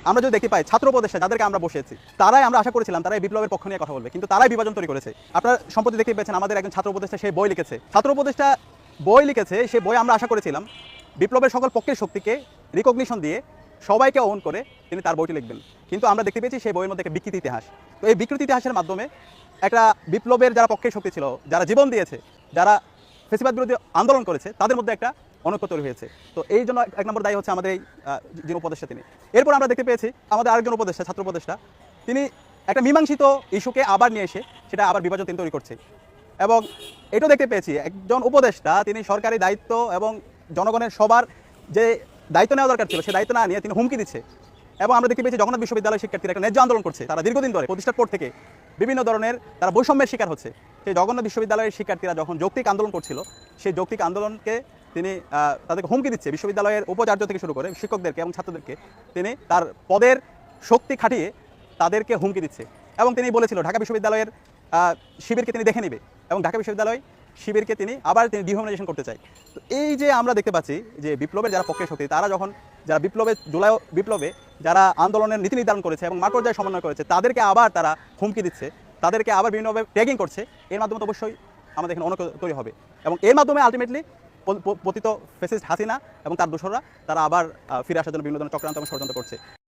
আমরা যদি দেখতে পাই ছাত্র উপদেষ্টা যাদেরকে আমরা বসেছি, তারাই আমরা আশা করেছিলাম তারা এই বিপ্লবের পক্ষ নিয়ে কথা বলবে, কিন্তু তারাই বিভাজন তৈরি করেছে। আপনারা সম্প্রতি দেখতে পেয়েছেন আমাদের একজন ছাত্র উপদেষ্টা সেই বই লিখেছে, ছাত্র উপদেষ্টা বই লিখেছে। সেই বই আমরা আশা করেছিলাম বিপ্লবের সকল পক্ষের শক্তিকে রিকগনিশন দিয়ে সবাইকে ওন করে তিনি তার বইটি লিখবেন, কিন্তু আমরা দেখতে পেয়েছি সেই বইয়ের মধ্যে একটা বিকৃতি ইতিহাস। তো এই বিকৃতি ইতিহাসের মাধ্যমে একটা বিপ্লবের যারা পক্ষের শক্তি ছিল, যারা জীবন দিয়েছে, যারা ফেসিবাদ বিরোধী আন্দোলন করেছে, তাদের মধ্যে একটা অনৈক্য তৈরি হয়েছে। তো এই জন্য এক নম্বর দায়ী হচ্ছে আমাদের এই যিনি উপদেষ্টা তিনি। এরপর আমরা দেখতে পেয়েছি আমাদের আরেকজন উপদেষ্টা, ছাত্র উপদেষ্টা, তিনি একটা মীমাংসিত ইস্যুকে আবার নিয়ে এসে সেটা আবার বিভাজন তিনি তৈরি করছে। এবং এটাও দেখতে পেয়েছি একজন উপদেষ্টা তিনি সরকারি দায়িত্ব এবং জনগণের সবার যে দায়িত্ব নেওয়া দরকার ছিল সে দায়িত্ব না নিয়ে তিনি হুমকি দিচ্ছে। এবং আমরা দেখতে পেয়েছি জগন্নাথ বিশ্ববিদ্যালয়ের শিক্ষার্থীরা একটা ন্যায্য আন্দোলন করছে, তারা দীর্ঘদিন ধরে প্রতিষ্ঠার পর থেকে বিভিন্ন ধরনের তারা বৈষম্যের শিকার হচ্ছে। সেই জগন্নাথ বিশ্ববিদ্যালয়ের শিক্ষার্থীরা যখন যৌক্তিক আন্দোলন করছিল, সেই যৌক্তিক আন্দোলনকে তিনি তাদেরকে হুমকি দিচ্ছে, বিশ্ববিদ্যালয়ের উপাচার্য থেকে শুরু করে শিক্ষকদেরকে এবং ছাত্রদেরকে তিনি তার পদের শক্তি খাটিয়ে তাদেরকে হুমকি দিচ্ছে। এবং তিনি বলেছিল ঢাকা বিশ্ববিদ্যালয়ের শিবিরকে তিনি দেখে নেবে এবং ঢাকা বিশ্ববিদ্যালয় শিবিরকে তিনি আবার তিনি ডিহিউম্যানাইজেশন করতে চায়। তো এই যে আমরা দেখতে পাচ্ছি যে বিপ্লবের যারা পক্ষের শক্তি, তারা যখন যারা জুলাই বিপ্লবে যারা আন্দোলনের নীতি নির্ধারণ করেছে এবং মাঠ পর্যায়ে সমন্বয় করেছে, তাদেরকে আবার তারা হুমকি দিচ্ছে, তাদেরকে আবার বিভিন্নভাবে ট্যাগিং করছে। এর মাধ্যমে তো অবশ্যই আমাদের এখানে অনেক তৈরি হবে এবং এর মাধ্যমে আলটিমেটলি পতিত ফ্যাসিস্ট হাসিনা এবং তার দোসররা তারা আবার ফিরে আসার জন্য বিভিন্ন ধরনের চক্রান্ত এবং ষড়যন্ত্র করছে।